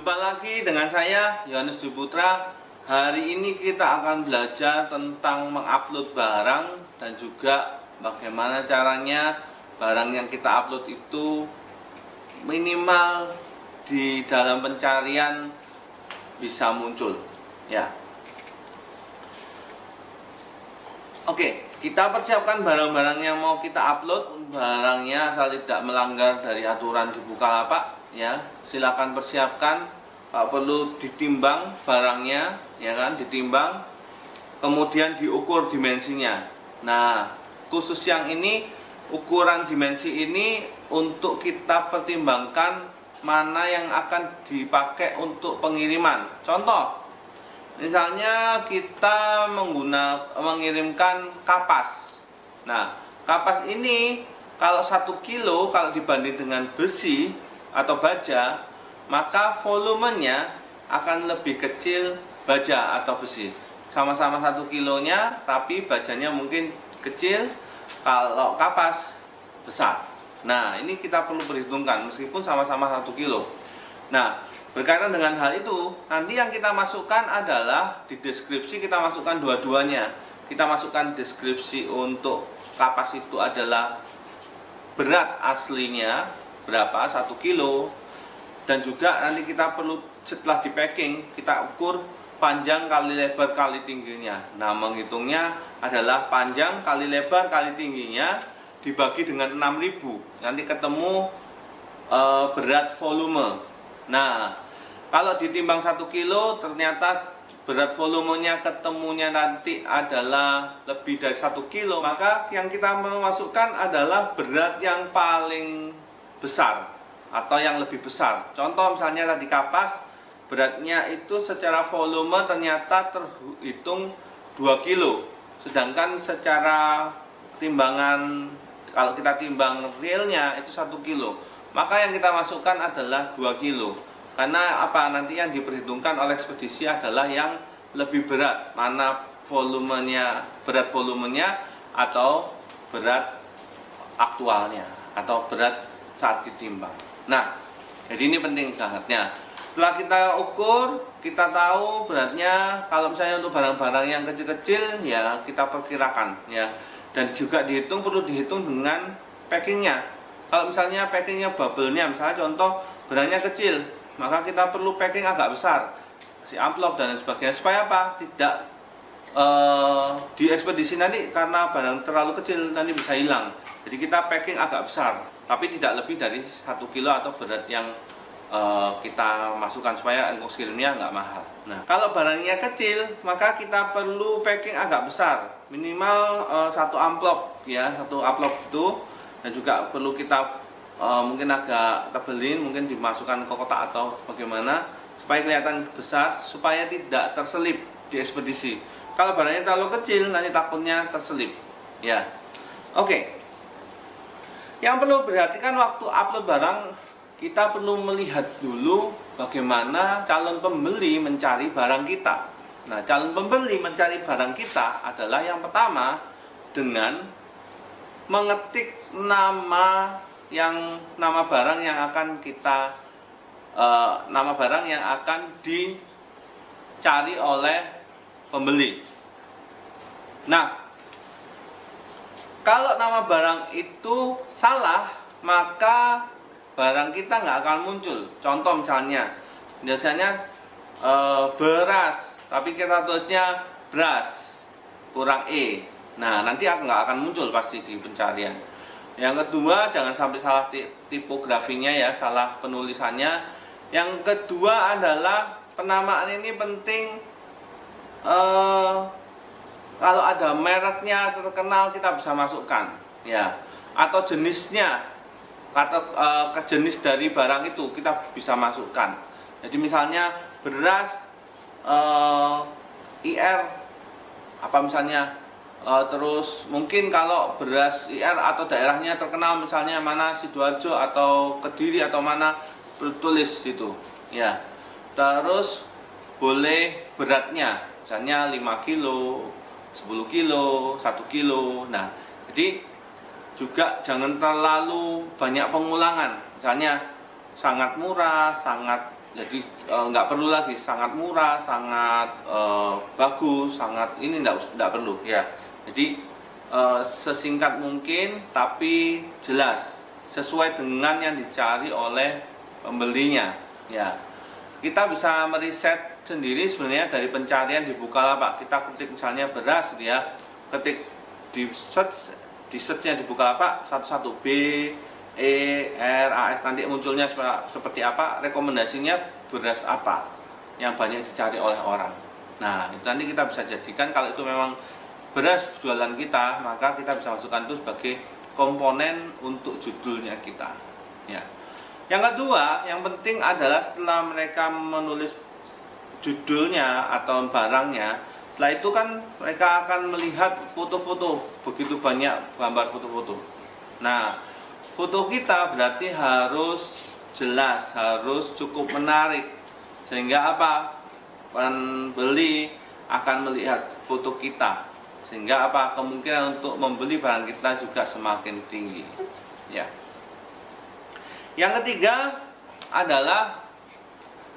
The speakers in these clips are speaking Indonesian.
Jumpa lagi dengan saya, Yohanes Dwi Putra. Hari ini kita akan belajar tentang mengupload barang dan juga bagaimana caranya barang yang kita upload itu minimal di dalam pencarian bisa muncul. Ya. Oke, kita persiapkan barang-barang yang mau kita upload. Barangnya asal tidak melanggar dari aturan di Bukalapak. Ya, silakan persiapkan. Perlu ditimbang barangnya, ya kan, ditimbang, kemudian diukur dimensinya. Nah, khusus yang ini, ukuran dimensi ini untuk kita pertimbangkan mana yang akan dipakai untuk pengiriman. Contoh, misalnya kita mengirimkan kapas. Nah, kapas ini kalau 1 kilo, kalau dibanding dengan besi atau baja, maka volumenya akan lebih kecil baja atau besi. Sama-sama 1 kilonya, tapi bajanya mungkin kecil, kalau kapas besar. Nah, ini kita perlu perhitungkan meskipun sama-sama 1 kilo. Nah, berkaitan dengan hal itu, nanti yang kita masukkan adalah di deskripsi kita masukkan dua-duanya. Kita masukkan deskripsi untuk kapas itu adalah berat aslinya berapa, 1 kilo. Dan juga nanti kita perlu setelah di packing kita ukur panjang kali lebar kali tingginya. Nah, menghitungnya adalah panjang kali lebar kali tingginya dibagi dengan 6.000. Nanti ketemu berat volume. Nah, kalau ditimbang 1 kilo ternyata berat volumenya ketemunya nanti adalah lebih dari 1 kilo, maka yang kita memasukkan adalah berat yang paling besar atau yang lebih besar. Contoh misalnya tadi kapas, beratnya itu secara volume ternyata terhitung 2 kilo. Sedangkan secara timbangan, kalau kita timbang realnya itu 1 kilo. Maka yang kita masukkan adalah 2 kilo. Karena apa? Nanti yang diperhitungkan oleh ekspedisi adalah yang lebih berat. Mana volumenya, berat volumenya atau berat aktualnya atau berat saat ditimbang. Nah, jadi ini penting sangatnya. Setelah kita ukur, kita tahu beratnya. Kalau misalnya untuk barang-barang yang kecil-kecil, ya kita perkirakan, ya. Dan juga perlu dihitung dengan packingnya. Kalau misalnya packingnya bubble-nya, misalnya contoh barangnya kecil, maka kita perlu packing agak besar, si amplop dan sebagainya. Supaya apa? Tidak di ekspedisi nanti karena barang terlalu kecil nanti bisa hilang. Jadi kita packing agak besar, tapi tidak lebih dari 1 kilo atau berat yang kita masukkan supaya ongkos kirimnya nggak mahal. Nah, kalau barangnya kecil, maka kita perlu packing agak besar, minimal 1 amplop, ya, 1 amplop itu, dan juga perlu kita mungkin agak tebelin, mungkin dimasukkan ke kotak atau bagaimana supaya kelihatan besar, supaya tidak terselip di ekspedisi. Kalau barangnya terlalu kecil, nanti takutnya terselip, ya. Oke. Yang perlu perhatikan waktu upload barang, kita perlu melihat dulu bagaimana calon pembeli mencari barang kita. Nah, calon pembeli mencari barang kita adalah yang pertama dengan mengetik nama barang yang akan kita nama barang yang akan dicari oleh pembeli. Nah, kalau nama barang itu salah, maka barang kita nggak akan muncul. Contoh misalnya, biasanya beras, tapi kita tulisnya beras kurang E. Nah, nanti nggak akan muncul pasti di pencarian. Yang kedua, jangan sampai salah tipografinya, ya, salah penulisannya. Yang kedua adalah penamaan ini penting. Kalau ada mereknya terkenal kita bisa masukkan, ya, atau jenisnya, atau jenis dari barang itu kita bisa masukkan. Jadi misalnya beras IR apa misalnya, terus mungkin kalau beras IR atau daerahnya terkenal misalnya mana Sidoarjo atau Kediri atau mana, tulis itu, ya. Terus boleh beratnya, misalnya 5 kilo, 10 kilo, 1 kilo. Nah, jadi juga jangan terlalu banyak pengulangan. Misalnya sangat murah, sangat Jadi nggak perlu lagi sangat murah, sangat bagus, sangat ini nggak perlu ya. Jadi sesingkat mungkin tapi jelas sesuai dengan yang dicari oleh pembelinya ya. Kita bisa meriset sendiri sebenarnya dari pencarian di Bukalapak. Kita ketik misalnya beras gitu ya, ketik di search-nya di Bukalapak 11B ERAS, nanti munculnya seperti apa, rekomendasinya beras apa yang banyak dicari oleh orang. Nah, itu nanti kita bisa jadikan, kalau itu memang beras jualan kita, maka kita bisa masukkan itu sebagai komponen untuk judulnya kita ya. Yang kedua, yang penting adalah setelah mereka menulis judulnya atau barangnya, setelah itu kan mereka akan melihat foto-foto, begitu banyak gambar foto-foto. Nah, foto kita berarti harus jelas, harus cukup menarik, sehingga apa? Pembeli akan melihat foto kita, sehingga apa? Kemungkinan untuk membeli barang kita juga semakin tinggi ya. Yang ketiga adalah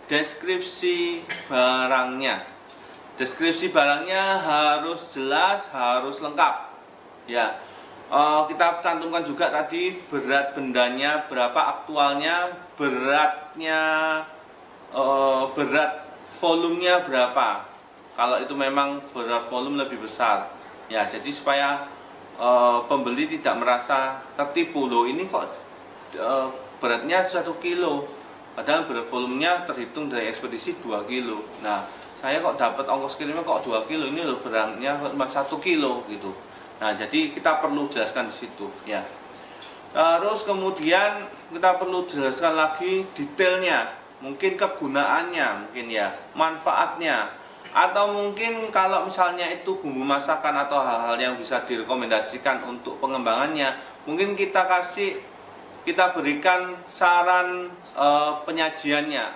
deskripsi barangnya. Deskripsi barangnya harus jelas, harus lengkap ya. Kita cantumkan juga tadi berat bendanya berapa, aktualnya, beratnya, berat volumenya berapa. Kalau itu memang berat volume lebih besar ya, jadi supaya pembeli tidak merasa tertipu, loh ini kok beratnya 1 kilo, padahal berat volumenya terhitung dari ekspedisi 2 kilo. Nah, saya kok dapat ongkos kirimnya kok 2 kilo, ini loh barangnya cuma 1 kilo gitu. Nah, jadi kita perlu jelaskan di situ ya. Terus kemudian kita perlu jelaskan lagi detailnya, mungkin kegunaannya, mungkin ya, manfaatnya, atau mungkin kalau misalnya itu bumbu masakan atau hal-hal yang bisa direkomendasikan untuk pengembangannya, mungkin kita berikan saran penyajiannya.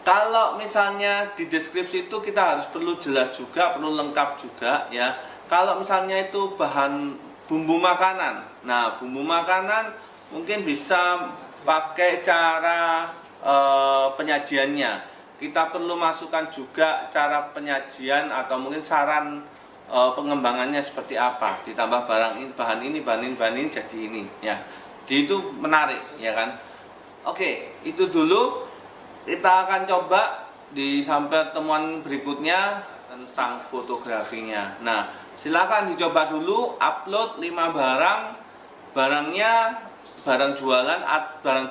Kalau misalnya di deskripsi itu kita harus perlu jelas juga, perlu lengkap juga ya. Kalau misalnya itu bahan bumbu makanan, nah bumbu makanan mungkin bisa pakai cara penyajiannya. Kita perlu masukkan juga cara penyajian atau mungkin saran pengembangannya seperti apa. Ditambah bahan ini jadi ini ya. Jadi itu menarik ya kan. Oke, itu dulu. Kita akan coba di sampai temuan berikutnya tentang fotografinya. Nah, silakan dicoba dulu, upload 5 barangnya, barang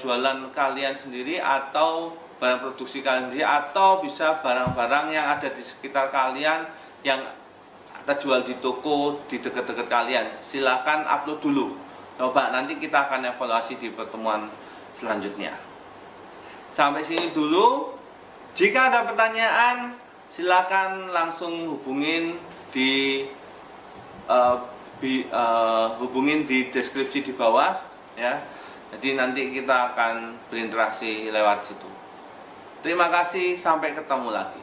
jualan kalian sendiri atau barang produksi kalian sendiri, atau bisa barang-barang yang ada di sekitar kalian yang terjual di toko di dekat-dekat kalian. Silakan upload dulu. Coba nanti kita akan evaluasi di pertemuan selanjutnya. Sampai sini dulu. Jika ada pertanyaan, silakan langsung hubungin di deskripsi di bawah ya. Jadi nanti kita akan berinteraksi lewat situ. Terima kasih, sampai ketemu lagi.